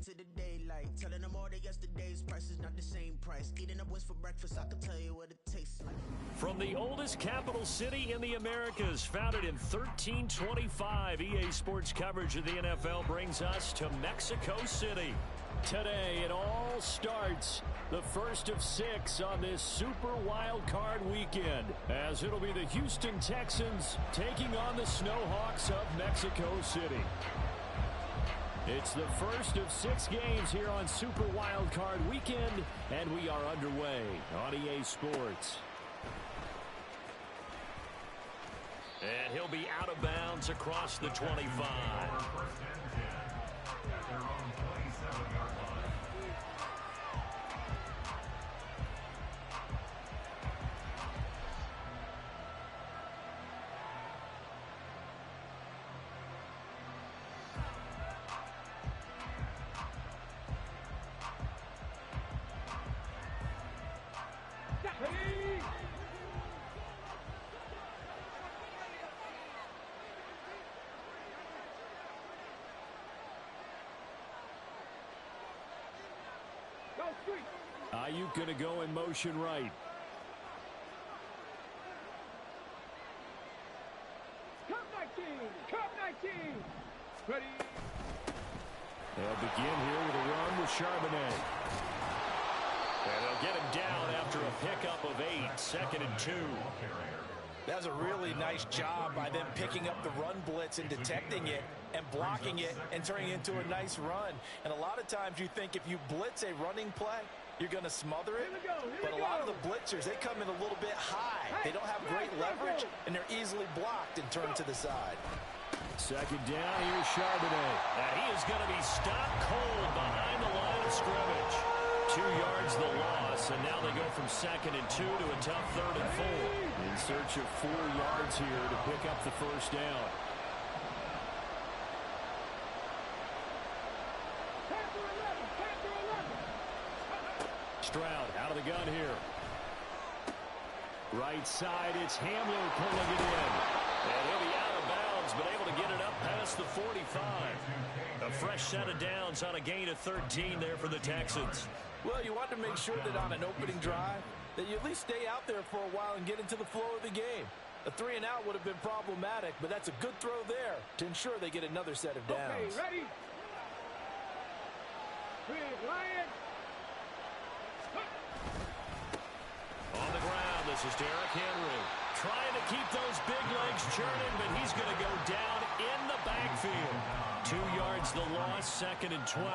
into the daylight, telling them all that yesterday's price is not the same price. Eating up what's for breakfast, I can tell you what it tastes like. From the oldest capital city in the Americas, founded in 1325, EA Sports coverage of the NFL brings us to Mexico City. Today, it all starts, the first of 6 on this Super Wild Card weekend, as it'll be the Houston Texans taking on the Snowhawks of Mexico City. It's the first of 6 games here on Super Wild Card weekend, and we are underway on EA Sports. And he'll be out of bounds across the 25. Their own 27-yard line. Ayuk going to go in motion right. Cup 19. Ready. They'll begin here with a run with Charbonnet. And they'll get him down after a pickup of 8, 2nd and 2. That was a really nice job by them picking up the run blitz and detecting it and blocking it and turning it into a nice run. And a lot of times you think if you blitz a running play, you're going to smother it. But a lot of the blitzers, they come in a little bit high. They don't have great leverage, and they're easily blocked and turned to the side. 2nd down, here's Charbonnet. And he is going to be stopped cold behind the line of scrimmage. 2 yards the loss, and now they go from 2nd and 2 to a tough 3rd and 4. In search of 4 yards here to pick up the first down. Stroud out of the gun here. Right side, it's Hamler pulling it in. And he'll be out of bounds, but able to get it up past the 45. A fresh set of downs on a gain of 13 there for the Texans. Well, you want to make sure that on an opening drive, that you at least stay out there for a while and get into the flow of the game. A 3-and-out would have been problematic, but that's a good throw there to ensure they get another set of downs. Okay, ready? Big Lion. On the ground, this is Derrick Henry. Trying to keep those big legs churning, but he's going to go down in the backfield. 2 yards the loss, 2nd and 12.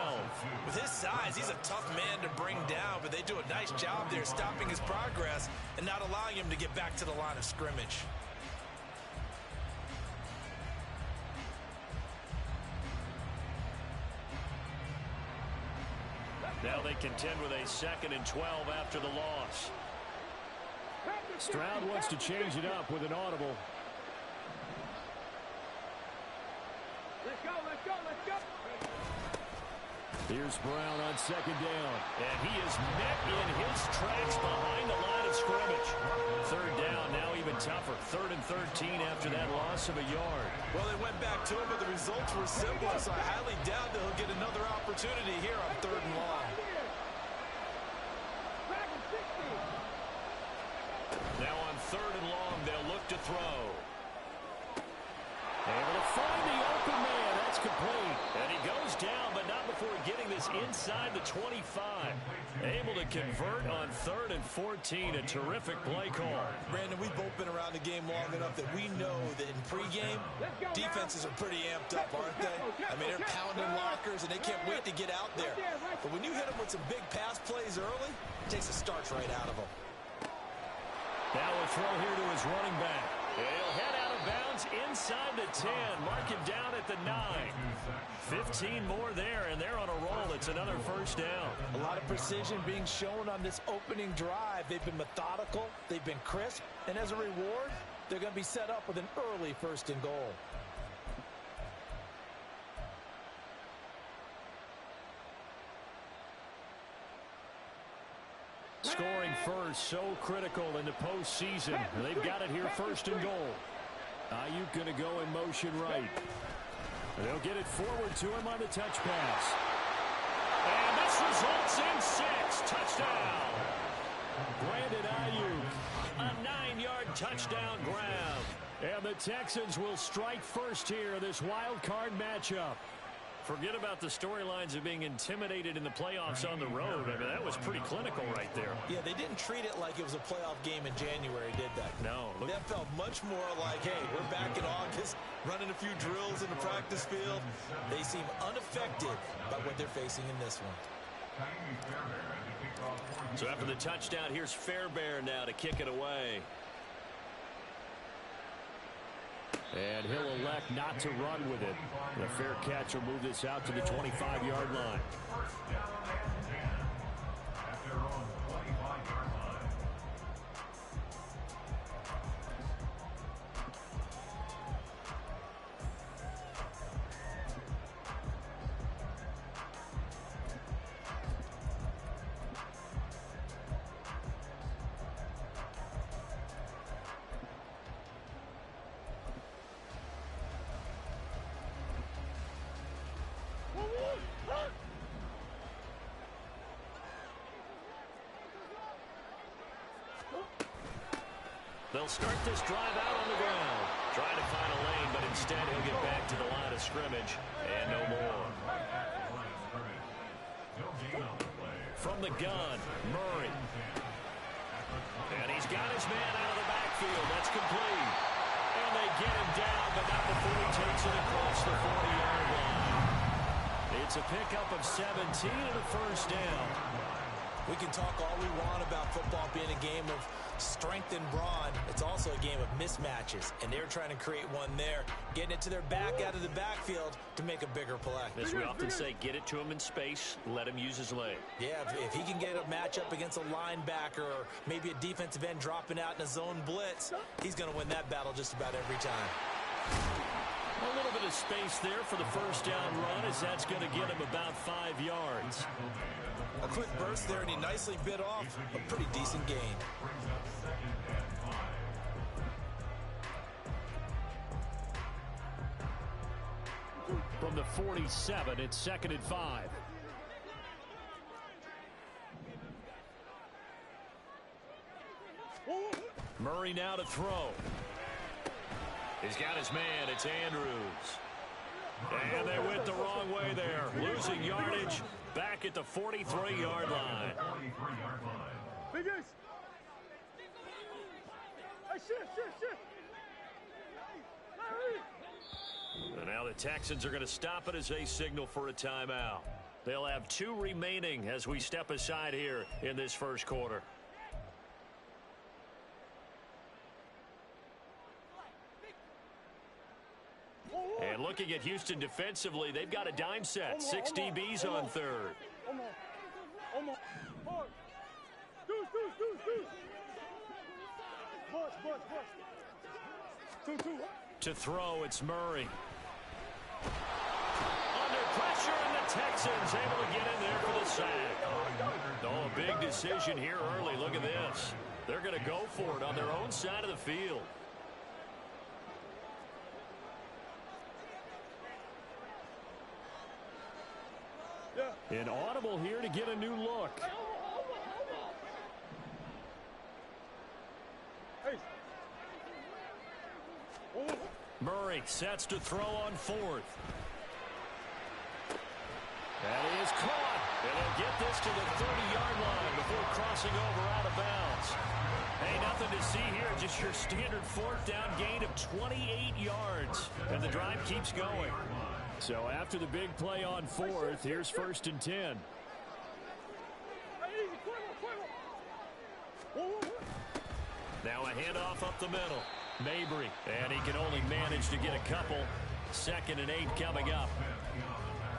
With his size, he's a tough man to bring down, but they do a nice job there stopping his progress and not allowing him to get back to the line of scrimmage. Now they contend with a 2nd and 12 after the loss. Stroud wants to change it up with an audible. Let's go. Here's Brown on 2nd down. And he is met in his tracks behind the line of scrimmage. 3rd down, now even tougher. 3rd and 13 after that loss of a yard. Well, they went back to him, but the results were similar, so I highly doubt that he'll get another opportunity here on 3rd and long. Now on 3rd and long, they'll look to throw. Able to find the open man. That's complete. And he goes down, but not before getting this inside the 25. Able to convert on 3rd and 14. A terrific play call. Brandon, we've both been around the game long enough that we know that in pregame, defenses are pretty amped up, aren't they? I mean, they're pounding lockers, and they can't wait to get out there. But when you hit them with some big pass plays early, it takes the starch right out of them. Now a throw here to his running back. He'll head out of bounds inside the 10. Mark him down at the 9. 15 more there, and they're on a roll. It's another first down. A lot of precision being shown on this opening drive. They've been methodical. They've been crisp. And as a reward, they're going to be set up with an early 1st and goal. Scoring first, so critical in the postseason. They've got it here, 1st and goal. Ayuk going to go in motion right. They'll get it forward to him on the touch pass. results in 6. Touchdown. Brandon Ayuk, a 9-yard touchdown grab. And the Texans will strike first here in this wild card matchup. Forget about the storylines of being intimidated in the playoffs on the road. I mean, that was pretty clinical right there. Yeah, they didn't treat it like it was a playoff game in January, did they? No. That felt much more like, hey, we're back in August, running a few drills in the practice field. They seem unaffected by what they're facing in this one. So after the touchdown, here's Fairbairn now to kick it away. And he'll elect not to run with it. The fair catch will move this out to the 25-yard line. They'll start this drive out on the ground. Trying to find a lane, but instead he'll get back to the line of scrimmage. And no more. From the gun, Murray. And he's got his man out of the backfield. That's complete. And they get him down, but not before he takes it across the 40-yard line. It's a pickup of 17 and a first down. We can talk all we want about football being a game of strength and brawn. It's also a game of mismatches, and they're trying to create one there, getting it to their back out of the backfield to make a bigger play. As we often say, get it to him in space, let him use his leg. Yeah, if he can get a matchup against a linebacker or maybe a defensive end dropping out in a zone blitz, he's going to win that battle just about every time. A little bit of space there for the first down run, as that's going to get him about 5 yards. A quick burst there, and he nicely bit off a pretty decent gain. From the 47, it's 2nd and 5. Murray now to throw. He's got his man. It's Andrews. And they went the wrong way there. Losing yardage back at the 43-yard line. Biggest. Hey, shit. And now the Texans are going to stop it as they signal for a timeout. They'll have 2 remaining as we step aside here in this first quarter. And looking at Houston defensively, they've got a dime set. 6 DBs on third. To throw, it's Murray. Under pressure, and the Texans able to get in there for the sack. Oh, a big decision here early. Look at this. They're going to go for it on their own side of the field. An audible here to get a new look. Murray sets to throw on 4th. That is caught. And they'll get this to the 30-yard line before crossing over out of bounds. Hey, nothing to see here. Just your standard 4th down gain of 28 yards. And the drive keeps going. So after the big play on 4th, here's 1st and 10. Now a handoff up the middle. Mabry, and he can only manage to get a couple. 2nd and 8 coming up.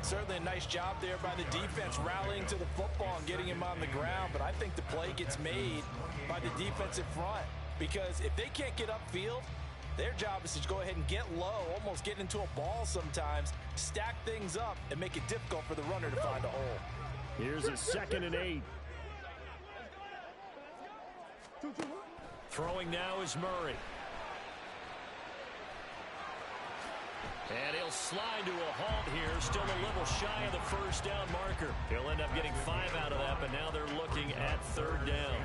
Certainly a nice job there by the defense rallying to the football and getting him on the ground, but I think the play gets made by the defensive front, because if they can't get upfield, their job is to go ahead and get low, almost get into a ball sometimes, stack things up, and make it difficult for the runner to find a hole. Here's a 2nd and 8. Throwing now is Murray. And he'll slide to a halt here, still a little shy of the first down marker. He'll end up getting 5 out of that, but now they're looking at 3rd down.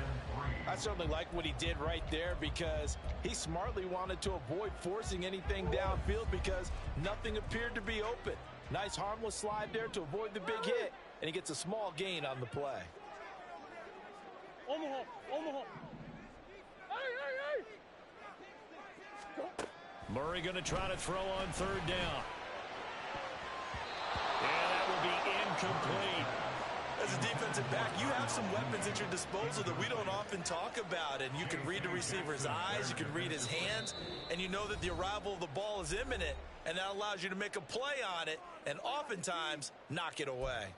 I certainly like what he did right there because he smartly wanted to avoid forcing anything downfield because nothing appeared to be open. Nice harmless slide there to avoid the big hit, and he gets a small gain on the play. Omaha, Omaha. Hey, hey, hey! Murray going to try to throw on 3rd down. And that will be incomplete. As a defensive back, you have some weapons at your disposal that we don't often talk about. And you can read the receiver's eyes, you can read his hands, and you know that the arrival of the ball is imminent. And that allows you to make a play on it and oftentimes knock it away.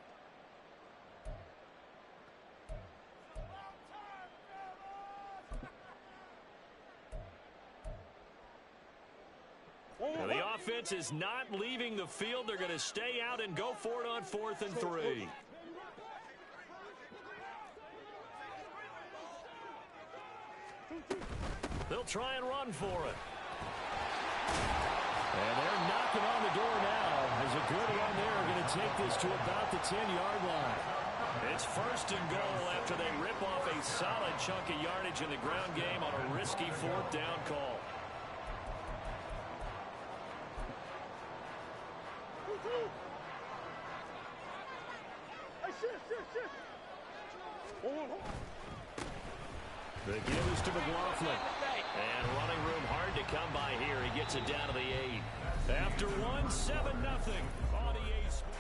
Now, the offense is not leaving the field. They're going to stay out and go for it on 4th and 3. They'll try and run for it. And they're knocking on the door now as a good one there are going to take this to about the 10-yard line. It's 1st and goal after they rip off a solid chunk of yardage in the ground game on a risky 4th down call. The give is to McLaughlin. And running room hard to come by here. He gets it down to the 8. After 1, 7-0 on EA Sports.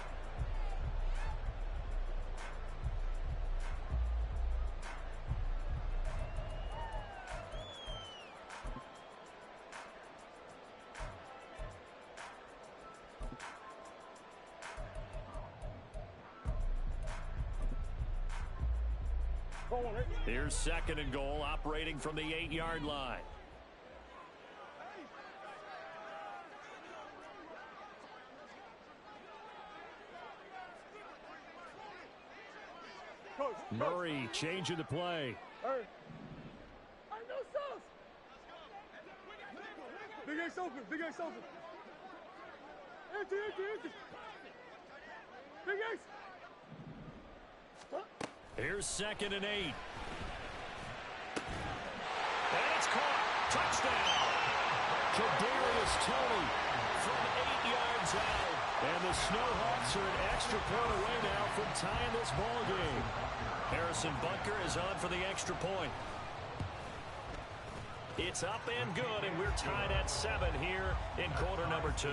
Here's 2nd and goal, operating from the 8-yard line. Murray changing the play. Big Ace open, Big Ace open. Empty. Big Ace. Here's 2nd and 8. And it's caught. Touchdown. Kadarius Toney from 8 yards out. And the Snowhawks are an extra point away now from tying this ball game. Harrison Bunker is on for the extra point. It's up and good, and we're tied at 7 here in quarter number 2.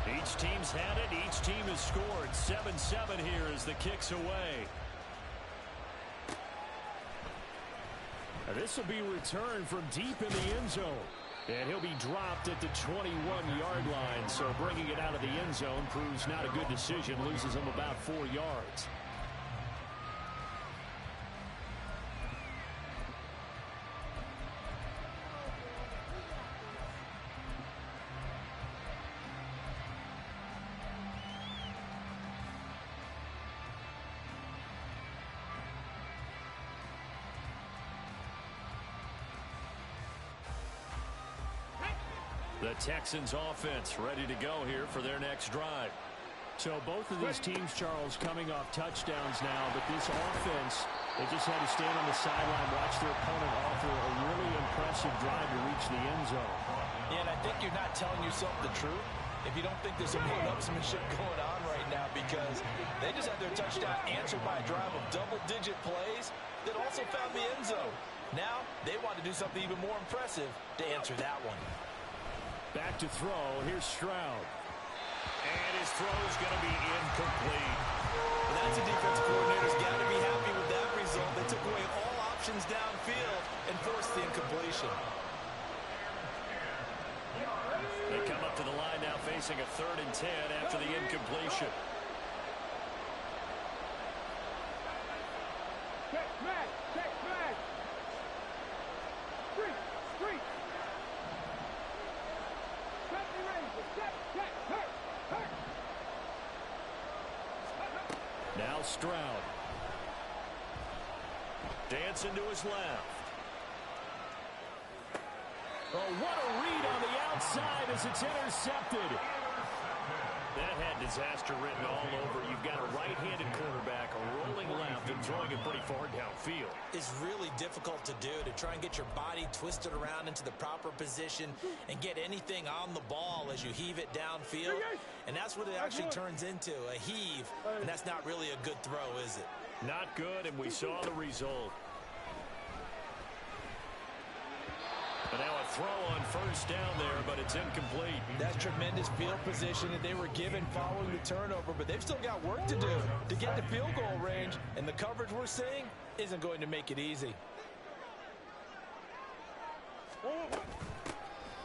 Each team's had it. Each team has scored. 7-7 here as the kick's away. Now this will be returned from deep in the end zone. And he'll be dropped at the 21-yard line. So bringing it out of the end zone proves not a good decision. Loses him about 4 yards. The Texans offense ready to go here for their next drive. So both of these teams, Charles, coming off touchdowns now, but this offense, they just had to stand on the sideline, watch their opponent offer a really impressive drive to reach the end zone. Yeah, and I think you're not telling yourself the truth if you don't think there's some one-upsmanship going on right now, because they just had their touchdown answered by a drive of double-digit plays that also found the end zone. Now they want to do something even more impressive to answer that one. Back to throw. Here's Stroud. And his throw's going to be incomplete. And that's a defensive coordinator's got to be happy with that result. They took away all options downfield and forced the incompletion. They come up to the line now facing a 3rd and 10 after the incompletion. Check back. Street. Now Stroud. Dancing to his left. Oh, what a read on the outside as it's intercepted. That had disaster written all over. You've got a right-handed quarterback, a rolling left, and throwing it pretty far downfield. It's really difficult to do, to try and get your body twisted around into the proper position and get anything on the ball as you heave it downfield. And that's what it actually turns into, a heave. And that's not really a good throw, is it? Not good, and we saw the result. And now a throw on first down there, but it's incomplete. That's tremendous field position that they were given following the turnover, but they've still got work to do to get to field goal range, and the coverage we're seeing isn't going to make it easy.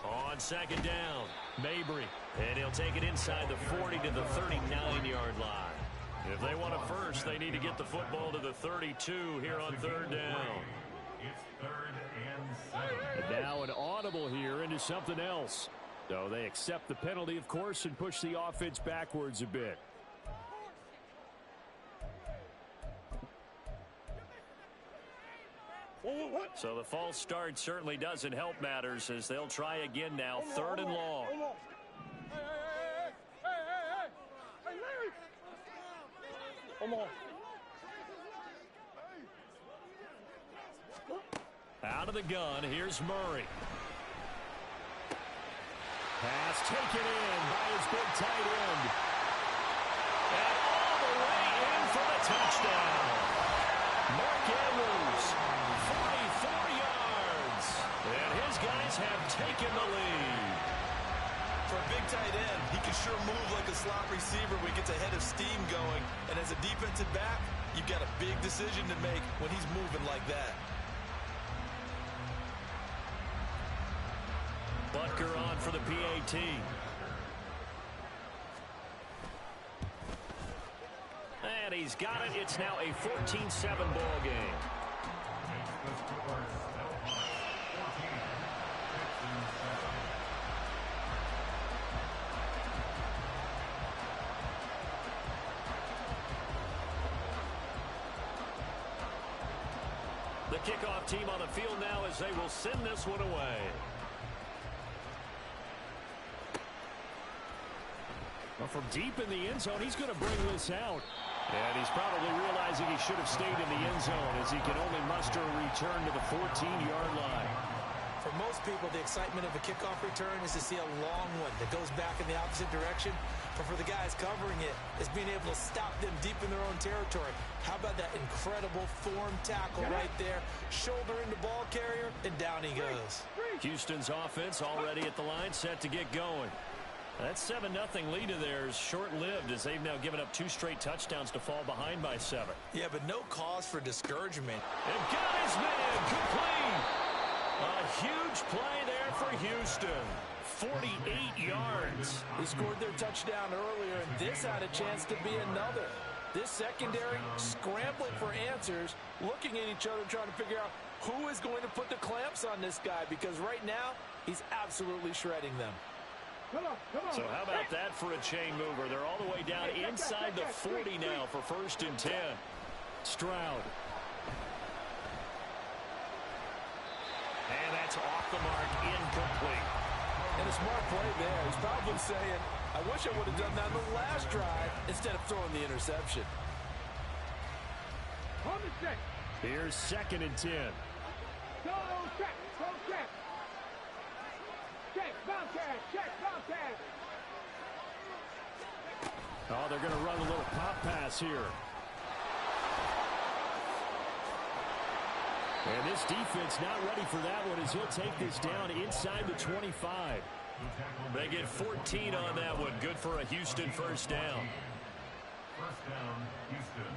On second down, Mabry, and he'll take it inside the 40 to the 39-yard line. If they want a first, they need to get the football to the 32 here on third down. It's 3rd and 7. And now an audible here into something else. So they accept the penalty, of course, and push the offense backwards a bit. So the false start certainly doesn't help matters as they'll try again now, 3rd and long. Out of the gun, here's Murray. Pass taken in by his big tight end. And all the way in for the touchdown. Mark Andrews, 44 yards. And his guys have taken the lead. For a big tight end, he can sure move like a slot receiver when he gets a head of steam going. And as a defensive back, you've got a big decision to make when he's moving like that. Butker on for the PAT. And he's got it. It's now a 14-7 ball game. The score, Snowhawks 14, Texans 7. The kickoff team on the field now as they will send this one away. Well, from deep in the end zone, he's going to bring this out. And he's probably realizing he should have stayed in the end zone as he can only muster a return to the 14-yard line. For most people, the excitement of a kickoff return is to see a long one that goes back in the opposite direction. But for the guys covering it, it's being able to stop them deep in their own territory. How about that incredible form tackle right there? Shoulder into ball carrier, and down he goes. Houston's offense already at the line, set to get going. That 7-0 lead of theirs short-lived as they've now given up 2 straight touchdowns to fall behind by 7. Yeah, but no cause for discouragement. And got his man complete. A huge play there for Houston. 48 yards. They scored their touchdown earlier, and this had a chance to be another. This secondary scrambling for answers, looking at each other, trying to figure out who is going to put the clamps on this guy, because right now he's absolutely shredding them. So how about that for a chain mover? They're all the way down inside the 40 now for 1st and 10. Stroud. And that's off the mark, incomplete. And a smart play there. He's probably saying, I wish I would have done that on the last drive instead of throwing the interception. Here's 2nd and 10. Oh, they're going to run a little pop pass here. And this defense not ready for that one as he'll take this down inside the 25. They get 14 on that one. Good for a Houston 1st down. 1st down, Houston.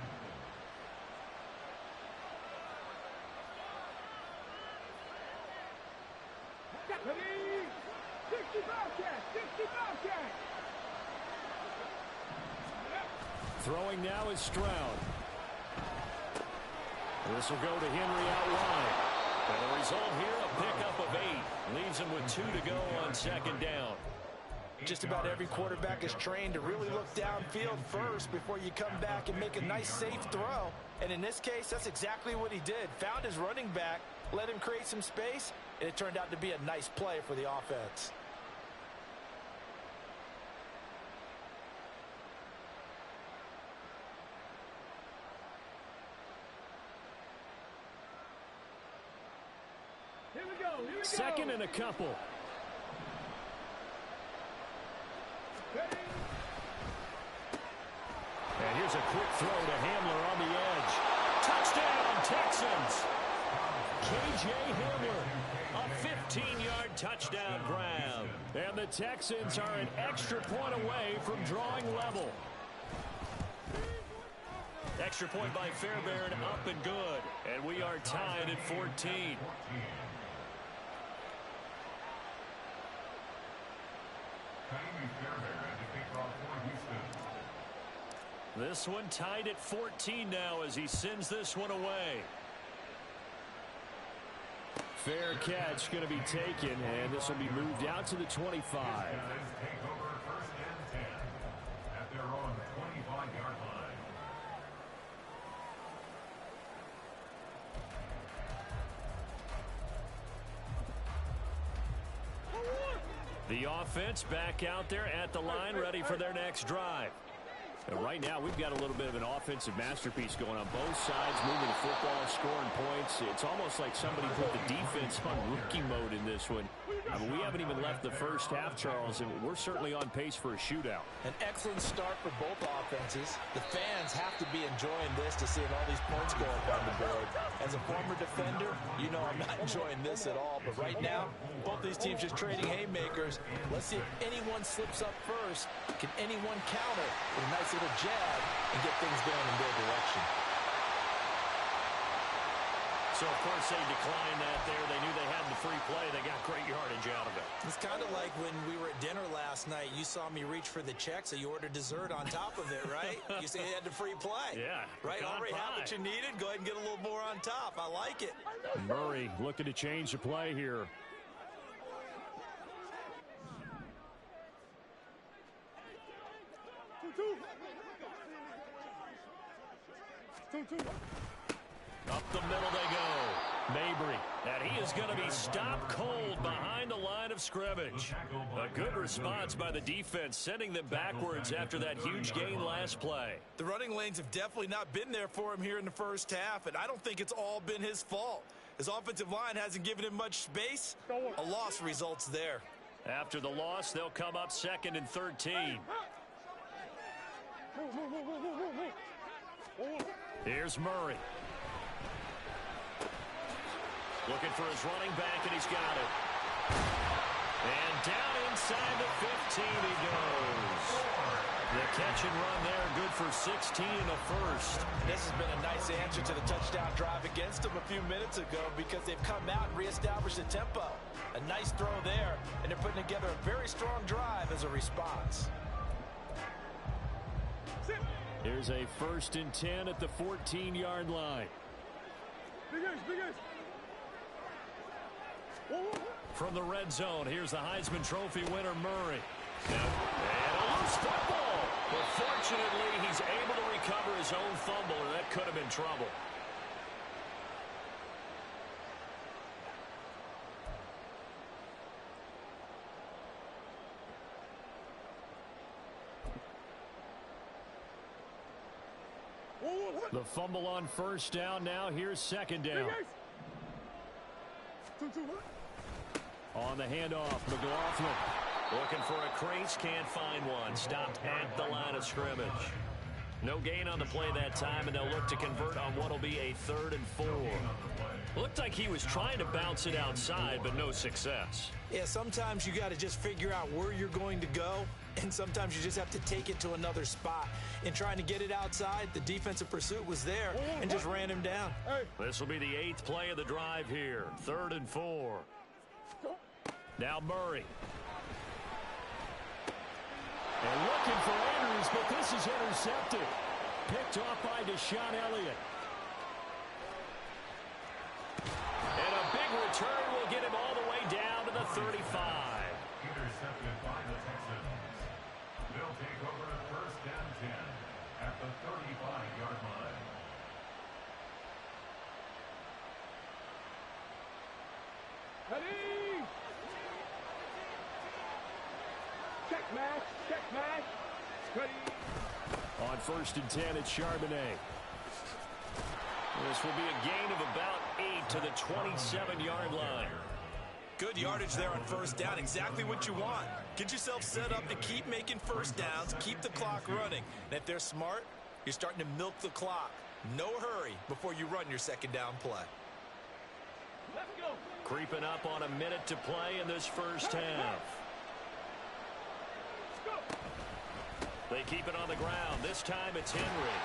Throwing now is Stroud. This will go to Henry out wide. And the result here, a pickup of 8. Leaves him with 2 to go on 2nd down. Just about every quarterback is trained to really look downfield first before you come back and make a nice, safe throw. And in this case, that's exactly what he did. Found his running back, let him create some space, and it turned out to be a nice play for the offense. Here we go. Here we go. Second and a couple. And here's a quick throw to Hamler on the edge. Touchdown, Texans! K.J. Hamler, a 15-yard touchdown grab. And the Texans are an extra point away from drawing level. Extra point by Fairbairn, up and good. And we are tied at 14. This one tied at 14 now as he sends this one away. Fair catch going to be taken, and this will be moved out to the 25. Take over first and 10 at their own 25-yard line. The offense back out there at the line, ready for their next drive. And right now, we've got a little bit of an offensive masterpiece going on both sides, moving the football, scoring points. It's almost like somebody put the defense on rookie mode in this one. I mean, we haven't even left the first half, Charles, and we're certainly on pace for a shootout. An excellent start for both offenses. The fans have to be enjoying this to seeing all these points go up on the board. As a former defender, you know I'm not enjoying this at all. But right now, both these teams just trading haymakers. Let's see if anyone slips up first. Can anyone counter with a nice little jab and get things going in their direction? So, of course, they declined that there. They knew they had the free play. They got great yardage out of it. It's kind of like when we were at dinner last night. You saw me reach for the check, so you ordered dessert on top of it, right? You said you had the free play. Yeah. Right? Already have what you needed. Go ahead and get a little more on top. I like it. Murray looking to change the play here. Two. Up the middle they go. Mabry. And he is going to be stopped cold behind the line of scrimmage. A good response by the defense, sending them backwards after that huge gain last play. The running lanes have definitely not been there for him here in the first half, and I don't think it's all been his fault. His offensive line hasn't given him much space. A loss results there. After the loss, they'll come up second and 13. Here's Murray. Looking for his running back, and he's got it. And down inside the 15 he goes. The catch and run there, good for 16 and a first. This has been a nice answer to the touchdown drive against them a few minutes ago because they've come out and reestablished the tempo. A nice throw there, and they're putting together a very strong drive as a response. Here's a 1st and 10 at the 14-yard line. Big ace. From the red zone, here's the Heisman Trophy winner, Murray. And a loose football. But fortunately, he's able to recover his own fumble, and that could have been trouble. The fumble on 1st down. Now here's 2nd down. On the handoff, McLaughlin looking for a crease, can't find one. Stopped at the line of scrimmage. No gain on the play that time, and they'll look to convert on what will be a 3rd and 4. Looked like he was trying to bounce it outside, but no success. Yeah, sometimes you got to just figure out where you're going to go, and sometimes you just have to take it to another spot. In trying to get it outside, the defensive pursuit was there and just ran him down. This will be the 8th play of the drive here. 3rd and 4. Now Murray. And looking for Andrews, but this is intercepted. Picked off by Deshaun Elliott. And a big return will get him all the way down to the 35. Intercepted by the Texans. They'll take over 1st and 10 at the 35-yard line. Ready? Check match. Check match. Ready? On 1st and 10, it's Charbonnet. This will be a gain of about 8 to the 27-yard line. Good yardage there on 1st down. Exactly what you want. Get yourself set up to keep making 1st downs, keep the clock running. And if they're smart, you're starting to milk the clock. No hurry before you run your 2nd down play. Let's go. Creeping up on a minute to play in this 1st half. They keep it on the ground. This time it's Henry.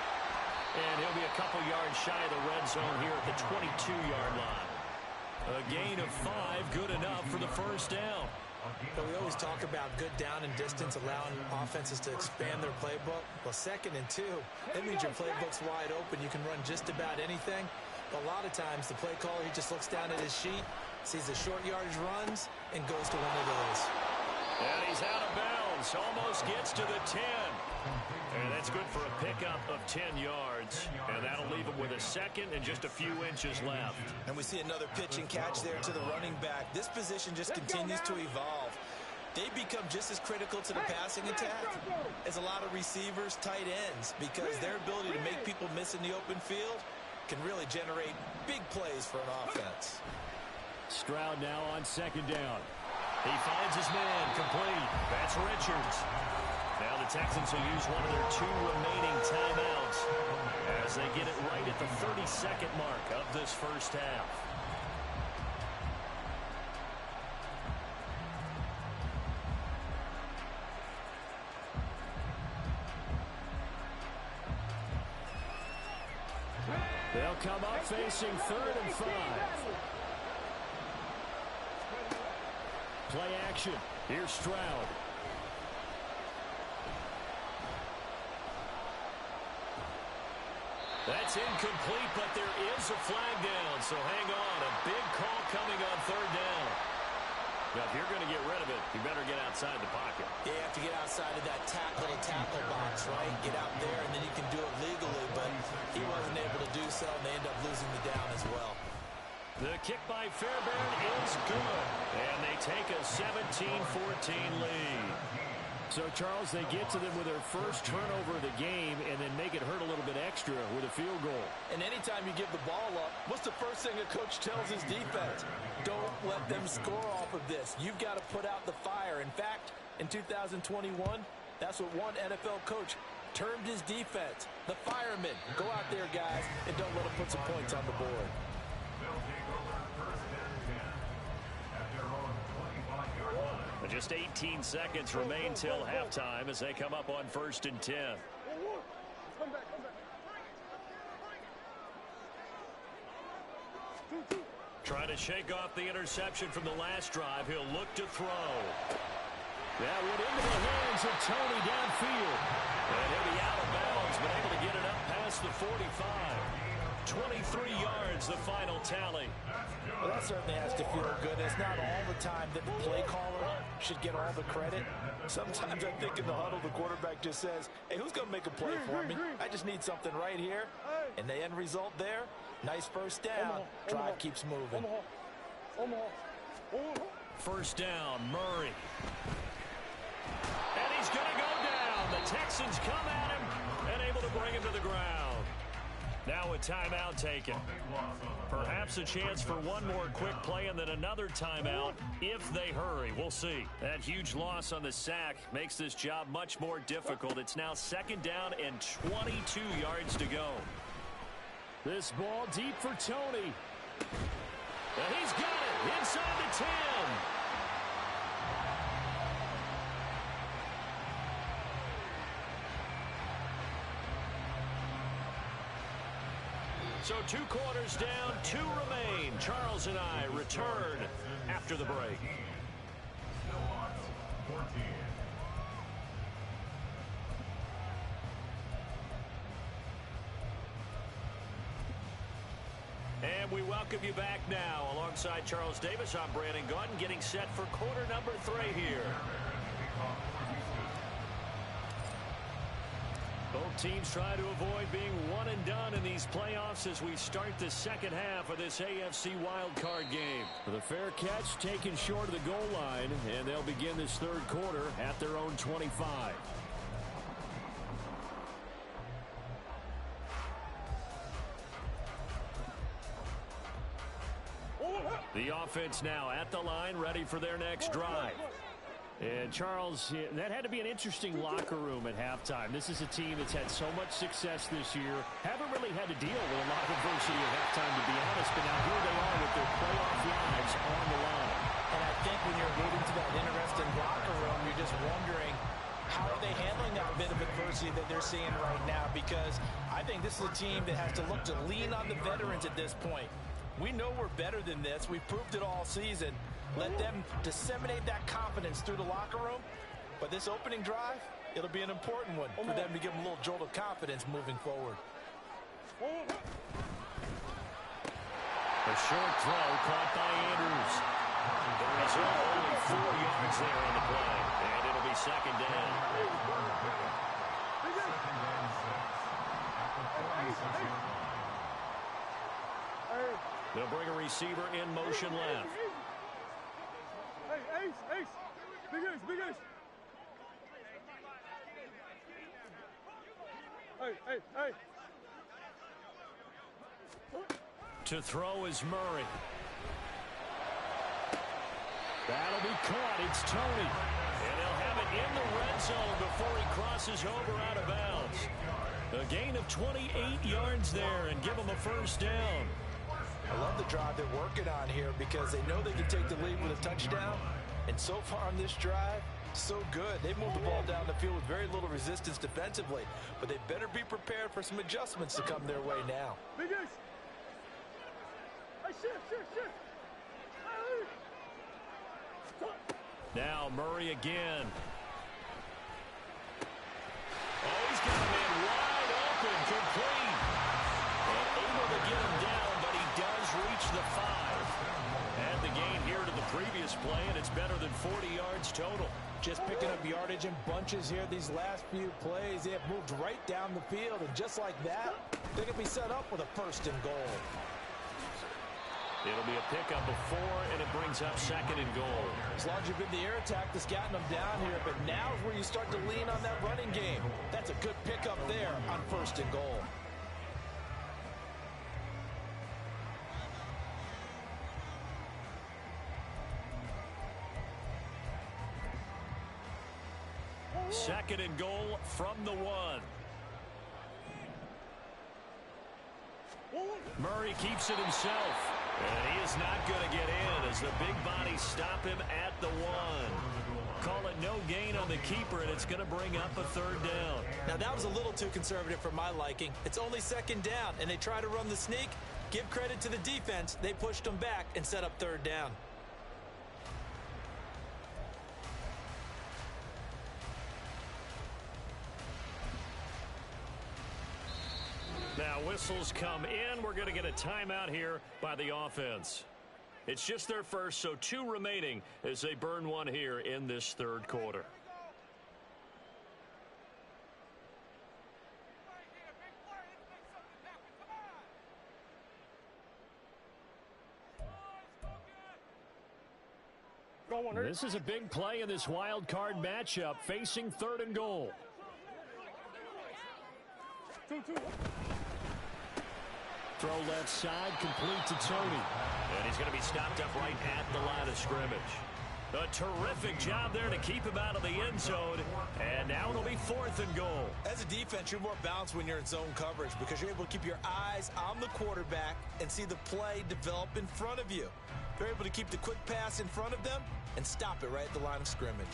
And he'll be a couple yards shy of the red zone here at the 22-yard line. A gain of 5, good enough for the 1st down. But we always talk about good down and distance, allowing offenses to expand their playbook. Well, 2nd and 2, that means your playbook's wide open. You can run just about anything. But a lot of times, the play caller, he just looks down at his sheet, sees the short yardage runs, and goes to one of those. And he's out of bounds. Almost gets to the 10. And that's good for a pickup of 10 yards. And that'll leave him with a 2nd and just a few inches left. And we see another pitch and catch there to the running back. This position just continues to evolve. They become just as critical to the passing attack as a lot of receivers, tight ends, because their ability to make people miss in the open field can really generate big plays for an offense. Stroud now on 2nd down. He finds his man complete. That's Richards. Now the Texans will use one of their 2 remaining timeouts as they get it right at the 32nd mark of this 1st half. They'll come up facing 3rd and 5. Play action. Here's Stroud. That's incomplete, but there is a flag down, so hang on. A big call coming on 3rd down. Now, if you're going to get rid of it, you better get outside the pocket. You have to get outside of that tackle box, right? Get out there, and then you can do it legally, but he wasn't able to do so, and they end up losing the down as well. The kick by Fairbairn is good, and they take a 17-14 lead. So, Charles, they get to them with their first turnover of the game and then make it hurt a little bit extra with a field goal. And anytime you give the ball up, what's the first thing a coach tells his defense? Don't let them score off of this. You've got to put out the fire. In fact, in 2021, that's what one NFL coach termed his defense, the firemen. Go out there, guys, and don't let them put some points on the board. They'll take over 1st and 10 at their own 25-yard line. Just 18 seconds remain till halftime as they come up on 1st and 10. Come back. Trying to shake off the interception from the last drive. He'll look to throw. That went into the hands of Tony downfield. And he'll be out of bounds, but able to get it up past the 45. 23 yards, the final tally. Well, that certainly has to feel good. It's not all the time that the play caller should get all the credit. Sometimes I think in the huddle, the quarterback just says, hey, who's going to make a play for me? I just need something right here. And the end result there, nice 1st down. Drive keeps moving. 1st down, Murray. And he's going to go down. The Texans come at him and able to bring him to the ground. Now a timeout taken. Perhaps a chance for one more quick play and then another timeout if they hurry. We'll see. That huge loss on the sack makes this job much more difficult. It's now 2nd down and 22 yards to go. This ball deep for Tony. And he's got it inside the 10. So 2 quarters down, 2 remain. Charles and I return after the break. Snowhawks 14. And we welcome you back now. Alongside Charles Davis, I'm Brandon Gaudin, getting set for quarter number 3 here. teams try to avoid being one and done in these playoffs as we start the second half of this AFC wildcard game. The fair catch taken short of the goal line, and they'll begin this third quarter at their own 25. The offense now at the line, ready for their next drive. And, Charles, that had to be an interesting locker room at halftime. This is a team that's had so much success this year. Haven't really had to deal with a lot of adversity at halftime, to be honest. But now here they are with their playoff lives on the line. And I think when you're moving to that interesting locker room, you're just wondering, how are they handling that bit of adversity that they're seeing right now? Because I think this is a team that has to look to lean on the veterans at this point. We know we're better than this. We've proved it all season. Let them disseminate that confidence through the locker room. But this opening drive, it'll be an important one for them to give them a little jolt of confidence moving forward. A short throw caught by Andrews. There is only 4 yards there on the play. And it'll be second down. They'll bring a receiver in motion left. Hey, Ace, big Ace, big Ace. Hey. To throw is Murray. That'll be caught. It's Tony. And they'll have it in the red zone before he crosses over out of bounds. A gain of 28 yards there and give them a first down. I love the drive they're working on here because they know they can take the lead with a touchdown. And so far on this drive, so good. They moved the ball down the field with very little resistance defensively. But they better be prepared for some adjustments to come their way now. Big Ace. Hey, shift. Now Murray again. Oh, he's got a man wide open, complete. And able to get him down, but he does reach the 5. And the gain here to the previous play, and it's better than 40 yards total. Just picking up yardage in bunches here these last few plays. They have moved right down the field, and just like that, they can be set up with a first and goal. It'll be a pickup of 4, and it brings up second and goal. As long as you've been the air attack that's gotten them down here, but now is where you start to lean on that running game. That's a good pickup there on first and goal. Second and goal from the 1. Murray keeps it himself. And he is not going to get in as the big bodies stop him at the 1. Call it no gain on the keeper, and it's going to bring up a third down. Now, that was a little too conservative for my liking. It's only second down, and they try to run the sneak. Give credit to the defense. They pushed them back and set up third down. Now whistles come in. We're going to get a timeout here by the offense. It's just their first, so 2 remaining as they burn one here in this third quarter. This is a big play in this wild card matchup, facing third and goal. 2-2. Throw left side, complete to Tony. And he's going to be stopped up right at the line of scrimmage. A terrific job there to keep him out of the end zone. And now it'll be 4th and goal. As a defense, you're more balanced when you're in zone coverage because you're able to keep your eyes on the quarterback and see the play develop in front of you. You're able to keep the quick pass in front of them and stop it right at the line of scrimmage.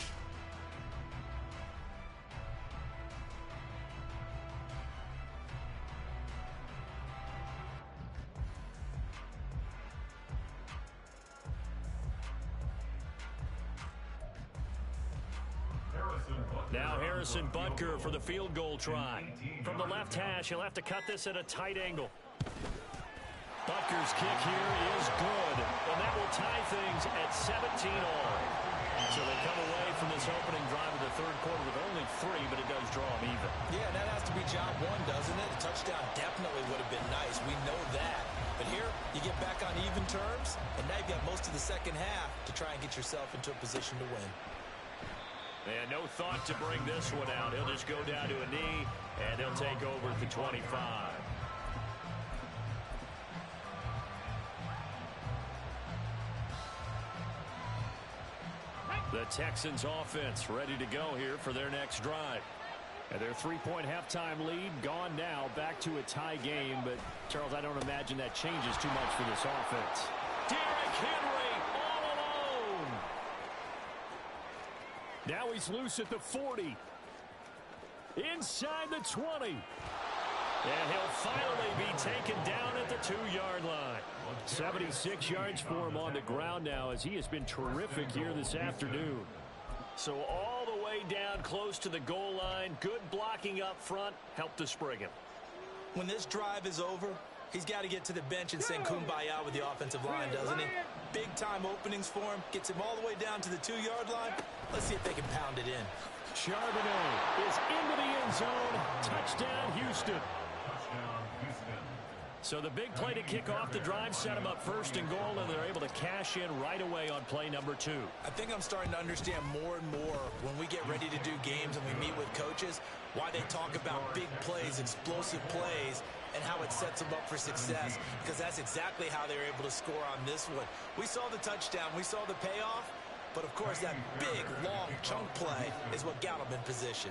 Now Harrison Butker for the field goal try. From the left hash, he'll have to cut this at a tight angle. Butker's kick here is good, and that will tie things at 17 all. So they come away from this opening drive of the third quarter with only 3, but it does draw them even. Yeah, that has to be job one, doesn't it? A touchdown definitely would have been nice. We know that. But here, you get back on even terms, and now you've got most of the second half to try and get yourself into a position to win. And no thought to bring this one out. He'll just go down to a knee, and they'll take over at the 25. The Texans offense ready to go here for their next drive. And their 3-point halftime lead gone now, back to a tie game. But, Charles, I don't imagine that changes too much for this offense. Derrick Henry all alone. Now he's loose at the 40. Inside the 20. And he'll finally be taken down at the 2-yard line. 76 yards for him on the ground now, as he has been terrific here this afternoon. So all the way down close to the goal line. Good blocking up front. Helped to spring him. When this drive is over, he's got to get to the bench and sing kumbaya with the offensive line, doesn't he? Big-time openings for him. Gets him all the way down to the 2-yard line. Let's see if they can pound it in. Charbonnet is into the end zone. Touchdown, Houston. So the big play to kick off the drive set them up first and goal, and they're able to cash in right away on play number 2. I think I'm starting to understand more and more when we get ready to do games and we meet with coaches, why they talk about big plays, explosive plays, and how it sets them up for success, because that's exactly how they were able to score on this one. We saw the touchdown. We saw the payoff. But, of course, that big, long chunk play is what got them in position.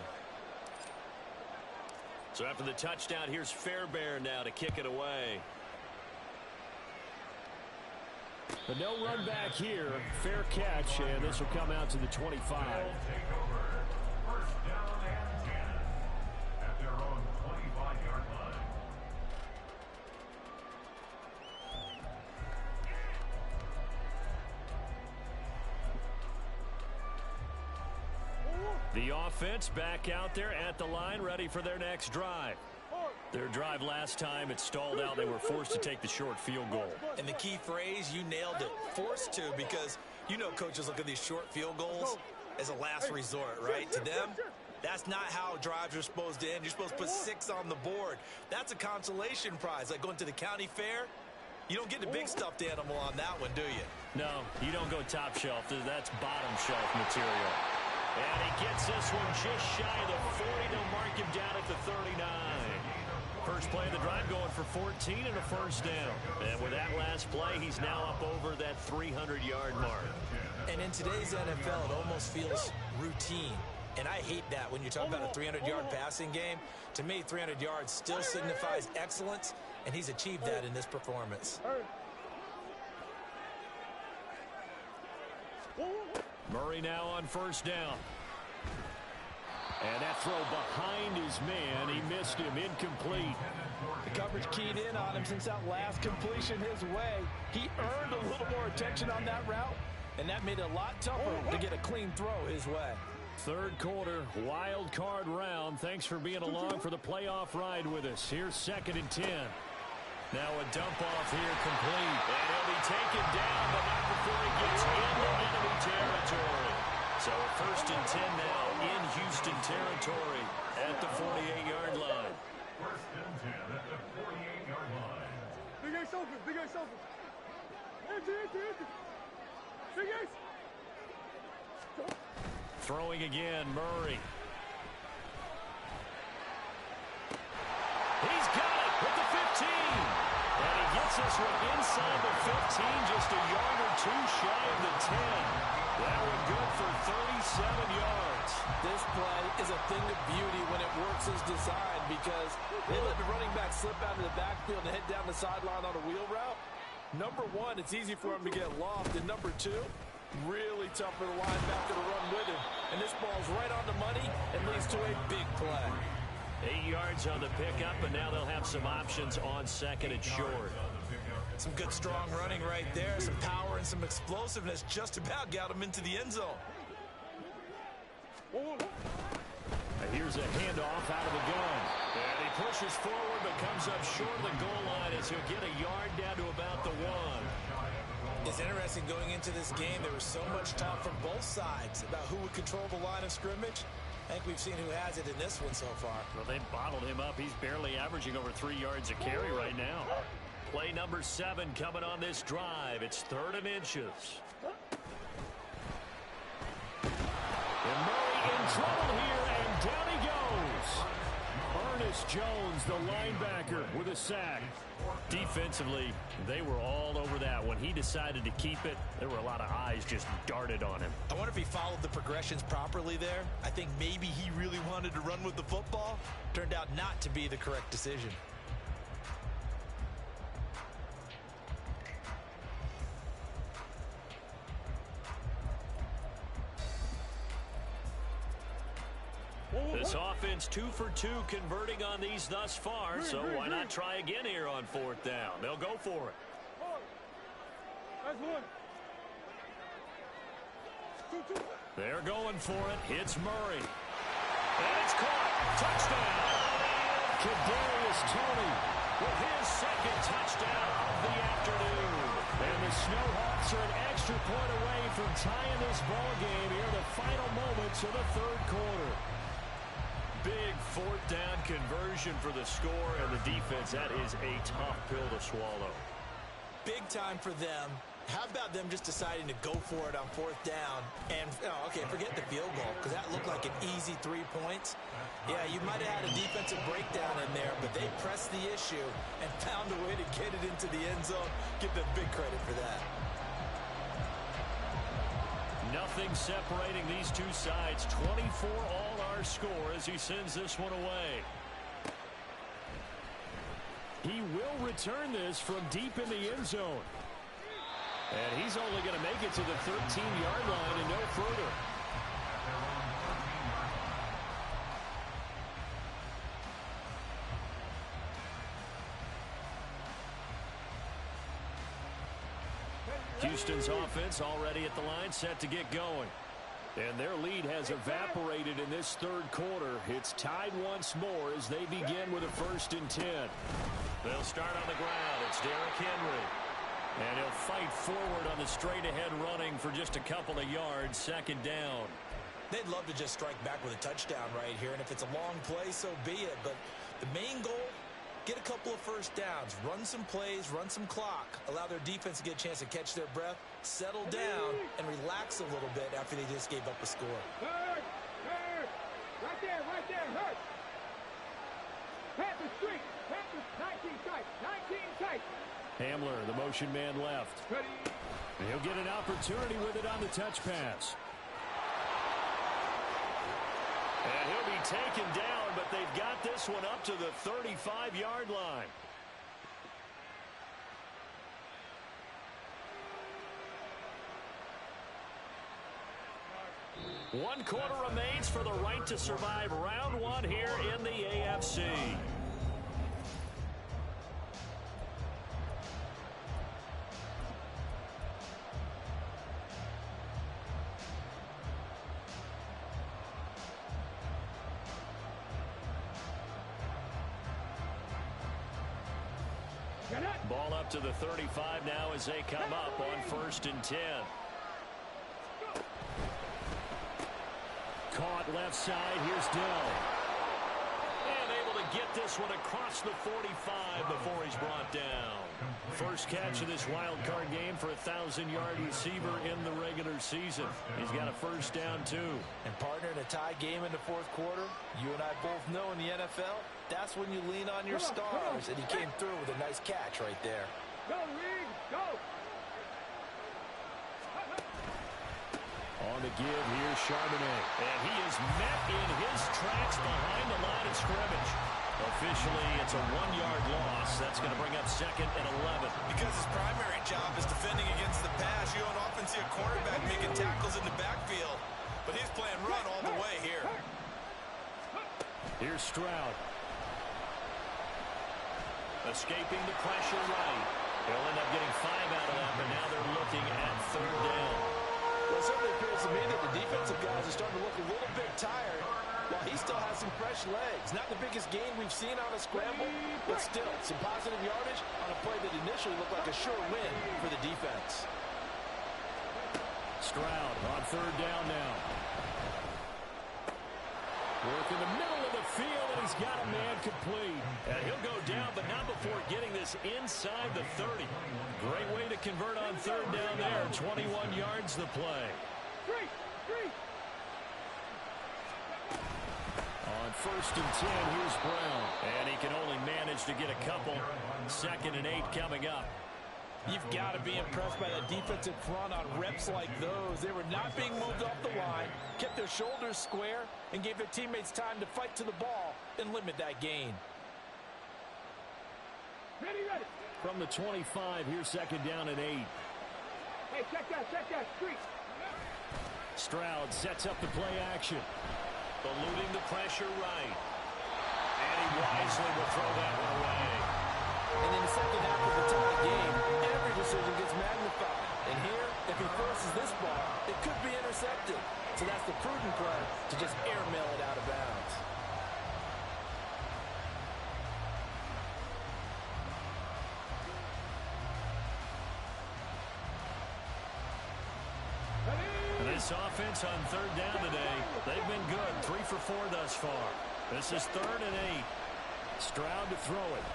So after the touchdown, here's Fairbairn now to kick it away. But no run back here. Fair catch, and this will come out to the 25. Take over. First down and 10 at their own 25-yard line. The offense back out there at the line, ready for their next drive. Their drive last time, it stalled out. They were forced to take the short field goal. And the key phrase, you nailed it, forced to, because you know coaches look at these short field goals as a last resort, right? To them, that's not how drives are supposed to end. You're supposed to put 6 on the board. That's a consolation prize, like going to the county fair. You don't get the big stuffed animal on that one, do you? No, you don't go top shelf. That's bottom shelf material. And he gets this one just shy of the 40. They'll mark him down at the 39. First play of the drive going for 14 and a first down. And with that last play, he's now up over that 300-yard mark. And in today's NFL, it almost feels routine. And I hate that when you talk about a 300-yard passing game. To me, 300 yards still signifies excellence, and he's achieved that in this performance. Murray now on first down. And that throw behind his man. He missed him. Incomplete. The coverage keyed in on him since that last completion his way. He earned a little more attention on that route, and that made it a lot tougher to get a clean throw his way. Third quarter, wild card round. Thanks for being along for the playoff ride with us. Here's 2nd and 10. Now a dump off here complete. And he'll be taken down, but not before he gets into enemy territory. So a 1st and 10 now in Houston territory at the 48-yard line. 1st and 10 at the 48-yard line. Big Ace open, Big Ace open. Empty. Big Ace. Throwing again, Murray. He's got it with the 15. And he gets this one inside the 15, just a yard or 2 shy of the 10. That one good for 37 yards. This play is a thing of beauty when it works as designed, because they let the running back slip out of the backfield and head down the sideline on a wheel route. Number one, it's easy for him to get lost. And number two, really tough for the linebacker to run with him. And this ball's right on the money and leads to a big play. 8 yards on the pickup, and now they'll have some options on 2nd and short. Some good, strong running right there. Some power and some explosiveness just about got him into the end zone. And here's a handoff out of the gun. And he pushes forward but comes up short of the goal line as he'll get a yard down to about the 1. It's interesting going into this game. There was so much talk from both sides about who would control the line of scrimmage. I think we've seen who has it in this one so far. Well, they bottled him up. He's barely averaging over 3 yards a carry right now. Play number 7 coming on this drive. It's 3rd and inches. And Murray in trouble here, and down he goes. Ernest Jones, the linebacker, with a sack. Defensively, they were all over that. When he decided to keep it, there were a lot of eyes just darted on him. I wonder if he followed the progressions properly there. I think maybe he really wanted to run with the football. Turned out not to be the correct decision. This offense 2 for 2 converting on these thus far, so why not try again here on 4th down? They'll go for it. That's one. They're going for it. Hits Murray. And it's caught. Touchdown. Kadarius Toney with his 2nd touchdown of the afternoon. And the Snowhawks are an extra point away from tying this ball game here in the final moments of the 3rd quarter. Big 4th down conversion for the score, and the defense, that is a tough pill to swallow. Big time for them. How about them just deciding to go for it on 4th down? And, okay, forget the field goal, because that looked like an easy 3 points. Yeah, you might have had a defensive breakdown in there, but they pressed the issue and found a way to get it into the end zone. Give them big credit for that. Nothing separating these two sides. 24 all our score as he sends this one away. He will return this from deep in the end zone. And he's only going to make it to the 13-yard line and no further. Houston's offense already at the line, set to get going. And their lead has evaporated in this 3rd quarter. It's tied once more as they begin with a 1st and 10. They'll start on the ground. It's Derrick Henry. And he'll fight forward on the straight-ahead running for just a couple of yards. 2nd down. They'd love to just strike back with a touchdown right here. And if it's a long play, so be it. But the main goal, get a couple of 1st downs, run some plays, run some clock, allow their defense to get a chance to catch their breath, settle down, and relax a little bit after they just gave up a score. Hurt! Hurt! Right there, hurt! Pass the street! Pass the 19 tight! 19 tight! Hamler, the motion man left. Ready. And he'll get an opportunity with it on the touch pass. And he'll be taken down, but they've got this one up to the 35-yard line. One quarter remains for the right to survive round 1 here in the AFC. Ball up to the 35 now as they come up on 1st and 10. Caught left side. Here's Dell. And able to get this one across the 45 before he's brought down. First catch of this wild card game for a 1,000-yard receiver in the regular season. He's got a 1st down, too. And partner, in a tie game in the 4th quarter, you and I both know in the NFL, that's when you lean on your stars. And he came through with a nice catch right there. Go, Reed! Go! On the give, here's Charbonnet. And he is met in his tracks behind the line of scrimmage. Officially, it's a 1-yard loss. That's going to bring up 2nd and 11. Because his primary job is defending against the pass, you don't often see a quarterback making tackles in the backfield. But he's playing run all the way here. Here's Stroud. Escaping the pressure right. They'll end up getting 5 out of that, but now they're looking at 3rd down. Well, it certainly appears to me that the defensive guys are starting to look a little bit tired. Well, he still has some fresh legs. Not the biggest gain we've seen on a scramble, but still some positive yardage on a play that initially looked like a sure win for the defense. Stroud on third down now. Work in the middle of the field, and he's got a man complete. And he'll go down, but not before getting this inside the 30. Great way to convert on third down there. 21 yards the play. On first and 10, here's Brown. And he can only manage to get a couple. 2nd and 8 coming up. You've got to be impressed by that defensive front on reps like those. They were not being moved off the line, kept their shoulders square, and gave their teammates time to fight to the ball and limit that gain. Ready. From the 25, here's 2nd down and 8. Hey, check that streak. Stroud sets up the play action. Eluding the pressure right. And he wisely will throw that one away. And in the second half of the tie game, every decision gets magnified. And here, if he forces this ball, it could be intercepted. So that's the prudent play to just airmail it out of bounds. This offense on third down today, they've been good. 3 for 4 thus far. This is 3rd and 8. Stroud to throw it.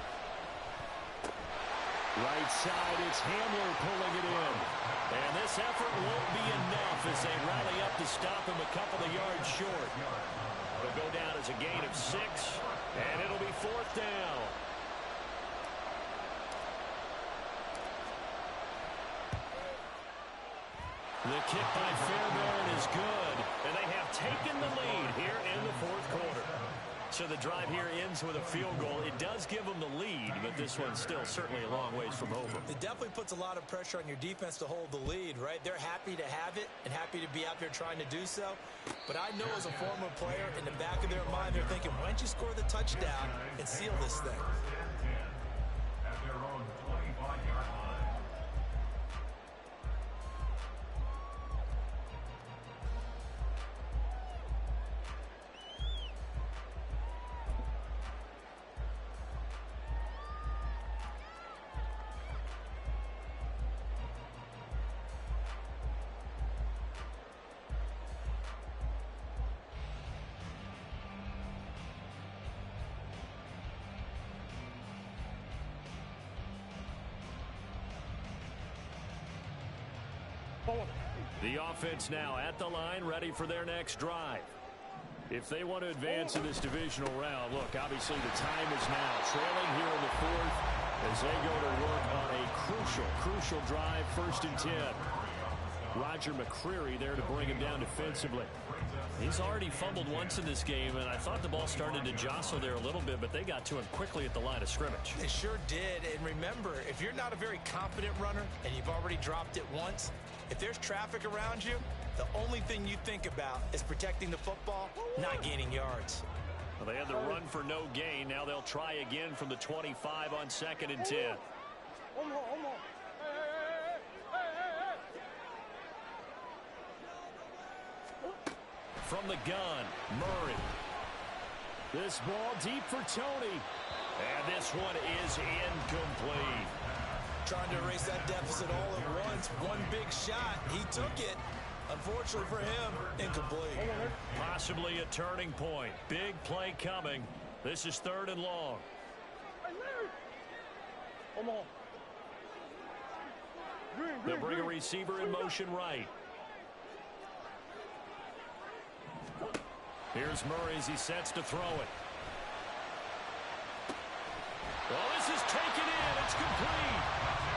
Right side, it's Hamler pulling it in. And this effort won't be enough as they rally up to stop him a couple of yards short. It'll go down as a gain of 6, and it'll be 4th down. The kick by Fairbairn is good, and they have taken the lead here in the 4th quarter. So the drive here ends with a field goal. It does give them the lead, but this one's still certainly a long ways from over. It definitely puts a lot of pressure on your defense to hold the lead, right? They're happy to have it and happy to be out there trying to do so. But I know as a former player, in the back of their mind, they're thinking, why don't you score the touchdown and seal this thing? At their own 25-yard line. The offense now at the line, ready for their next drive. If they want to advance in this divisional round, look, obviously the time is now. Trailing here in the 4th as they go to work on a crucial drive, 1st and 10. Roger McCreary there to bring him down defensively. He's already fumbled once in this game, and I thought the ball started to jostle there a little bit, but they got to him quickly at the line of scrimmage. They sure did. And remember, if you're not a very confident runner and you've already dropped it once, if there's traffic around you, the only thing you think about is protecting the football, not gaining yards. Well, they had the run for no gain. Now they'll try again from the 25 on 2nd and 10. From the gun, Murray. This ball deep for Tony. And this one is incomplete. Trying to erase that deficit all at once. One big shot. He took it. Unfortunately for him, incomplete. Possibly a turning point. Big play coming. This is 3rd and long. They'll bring a receiver in motion right. Here's Murray as he sets to throw it. Well, this is taken in. It's complete.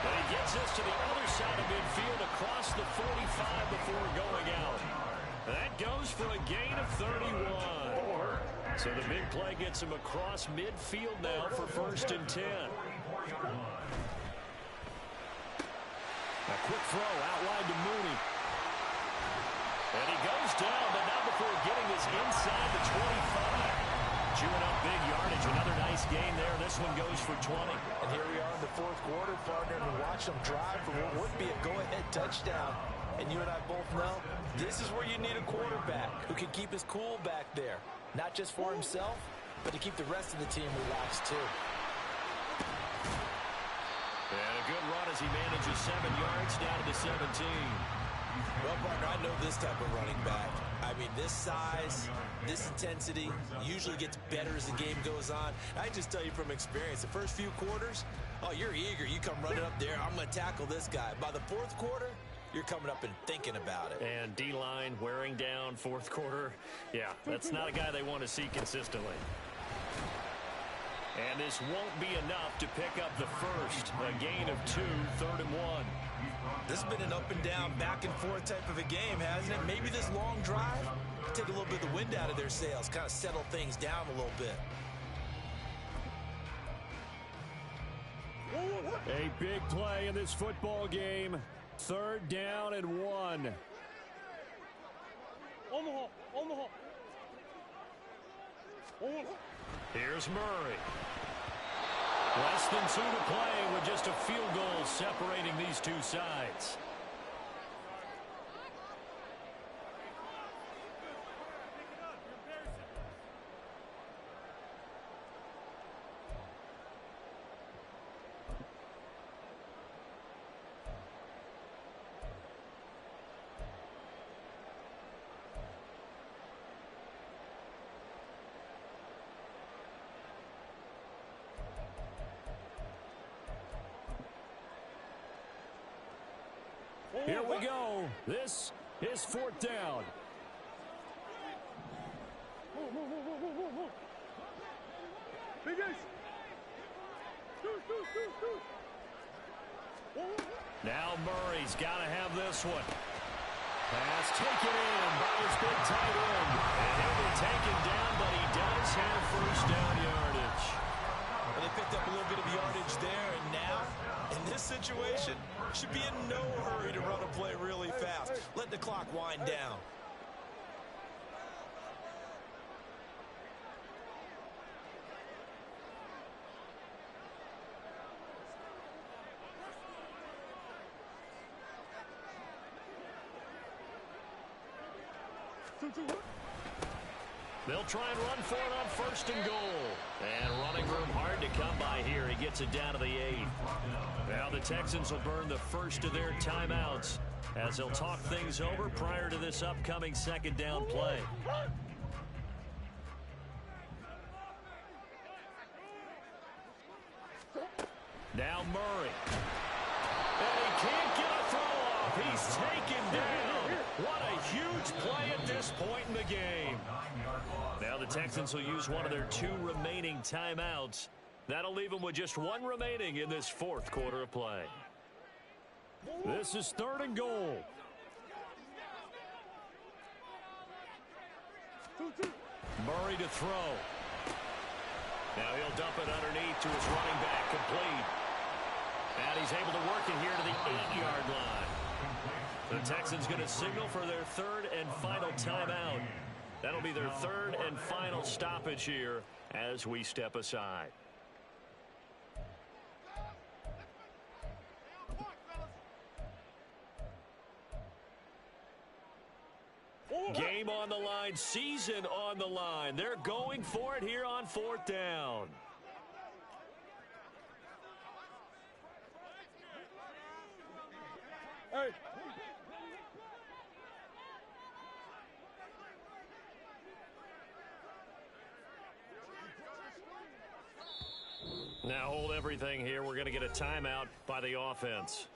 But he gets this to the other side of midfield across the 45 before going out. That goes for a gain of 31. So the big play gets him across midfield now for 1st and 10. A quick throw out wide to Mooney. And he goes down, but not before getting this inside the 25. Chewing up big yardage. Another nice gain there. This one goes for 20. And here we are in the 4th quarter, partner, and watch them drive for what would be a go-ahead touchdown. And you and I both know this is where you need a quarterback who can keep his cool back there. not just for himself, but to keep the rest of the team relaxed too. And a good run as he manages 7 yards down to the 17. Well, partner, I know this type of running back. I mean, this size, this intensity usually gets better as the game goes on. I just tell you from experience, the first few quarters, oh, you're eager. You come running up there, I'm going to tackle this guy. By the fourth quarter, you're coming up and thinking about it. And D-line wearing down fourth quarter. Yeah, that's not a guy they want to see consistently. And this won't be enough to pick up the first. A gain of 2, 3rd and 1. This has been an up and down, back and forth type of a game, hasn't it? Maybe this long drive take a little bit of the wind out of their sails, kind of settle things down a little bit. A big play in this football game. 3rd down and 1. Here's Murray. Less than 2 to play with just a field goal separating these two sides. Here we go. This is 4th down. Now Murray's got to have this one. Pass taken in by his big tight end. And he'll be taken down, but he does have first down yardage. Well, they picked up a little bit of yardage there, and now, in this situation, should be in no hurry to run a play really fast. Let the clock wind down. They'll try and run for it on 1st and goal. And running room hard to come by here. He gets it down to the 8. Now the Texans will burn the first of their timeouts as they'll talk things over prior to this upcoming 2nd down play. Now Murray. And he can't get a throw off. He's taken down. What a huge play at this point in the game. Now the Texans will use one of their 2 remaining timeouts. That'll leave them with just 1 remaining in this 4th quarter of play. This is 3rd and goal. Murray to throw. Now he'll dump it underneath to his running back, complete. And he's able to work it here to the 8-yard line. The Texans going to signal for their 3rd and final timeout. That'll be their 3rd and final stoppage here as we step aside. Game on the line, season on the line. They're going for it here on 4th down. Hey. Now hold everything here. We're going to get a timeout by the offense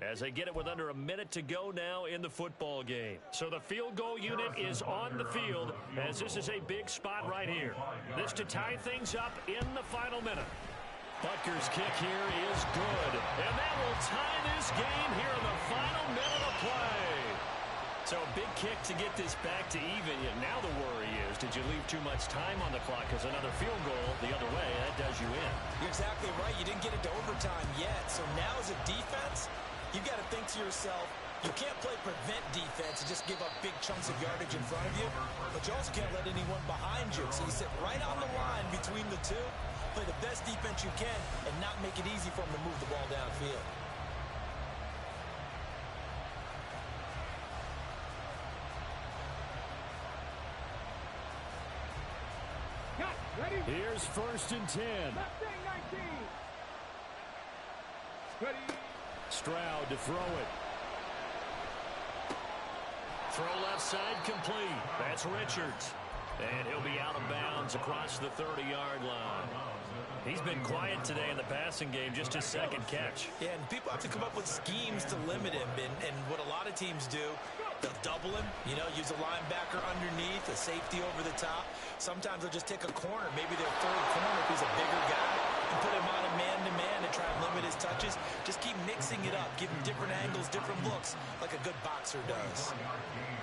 as they get it with under a minute to go now in the football game. So the field goal unit is on the field as this is a big spot right here. This to tie things up in the final minute. Butker's kick here is good. And that will tie this game here in the final minute of play. So a big kick to get this back to even. Now the worry is, did you leave too much time on the clock? Because another field goal the other way, that does you in. You're exactly right. You didn't get it to overtime yet. So now as a defense, you've got to think to yourself, you can't play prevent defense and just give up big chunks of yardage in front of you. But you also can't let anyone behind you. So you sit right on the line between the two, play the best defense you can, and not make it easy for them to move the ball downfield. Here's 1st and 10. Mustang 19. Ready. Stroud to throw it. Throw left side complete. That's Richards. And he'll be out of bounds across the 30-yard line. He's been quiet today in the passing game, just his second catch. Yeah, and people have to come up with schemes to limit him. And what a lot of teams do, they'll double him, use a linebacker underneath, a safety over the top. Sometimes they'll just take a corner, maybe their third corner if he's a bigger guy, and put him on a man-to-man and try and limit his touches. Just keep mixing it up, give him different angles, different looks, like a good boxer does.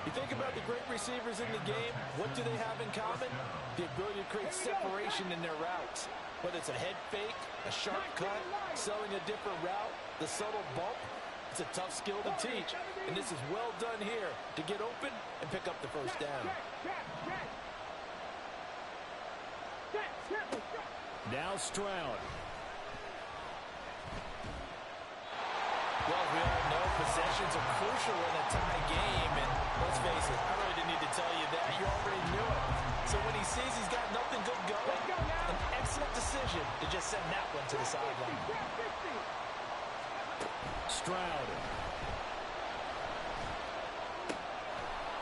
You think about the great receivers in the game, what do they have in common? The ability to create separation in their routes. Whether it's a head fake, a sharp cut, selling a different route, the subtle bump, it's a tough skill to teach. And this is well done here to get open and pick up the first down. Now Stroud. Well, we all know possessions are crucial in a tie game, and let's face it, I really didn't need to tell you that. You already knew it. So when he sees he's got nothing good going, an excellent decision to just send that one to the sideline. Stroud.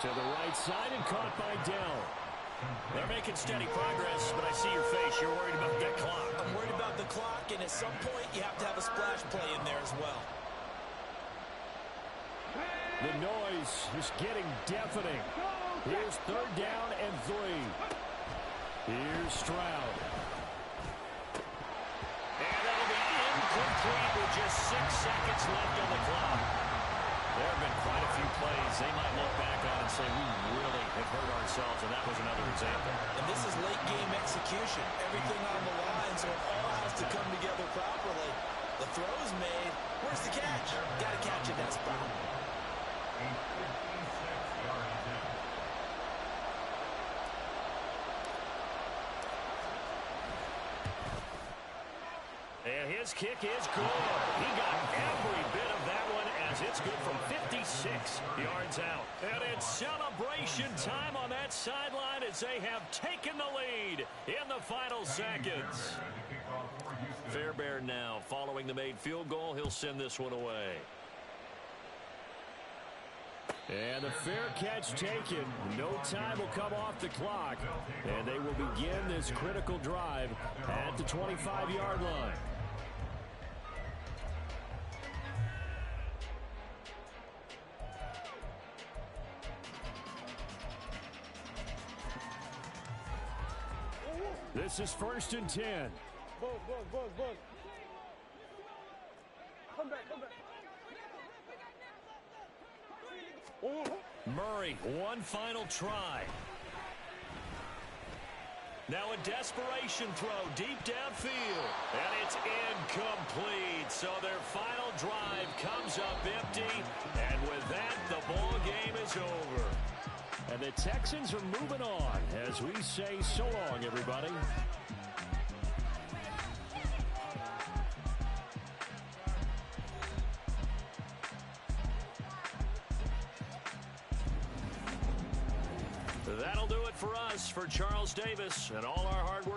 To the right side and caught by Dell. They're making steady progress, but I see your face. You're worried about that clock. I'm worried about the clock, and at some point you have to have a splash play in there as well. The noise is getting deafening. Here's 3rd down and 3. Here's Stroud. And that'll be incomplete with just 6 seconds left on the clock. There have been quite a few plays they might look back on and say, we really have hurt ourselves, and that was another example. And this is late game execution. Everything on the line, so it all has to come together properly. The throw's made. Where's the catch? Got to catch it, that spot. And his kick is good. He got every bit of that one as it's good from 56 yards out. And it's celebration time on that sideline as they have taken the lead in the final seconds. Fairbairn now following the made field goal. He'll send this one away. And the fair catch taken. No time will come off the clock. And they will begin this critical drive at the 25-yard line. This is 1st and 10. Bug. Come back. Murray, one final try. Now a desperation throw deep downfield. And it's incomplete. So their final drive comes up empty. And with that, the ball game is over. And the Texans are moving on as we say so long, everybody. That'll do it for us. For Charles Davis and all our hard work.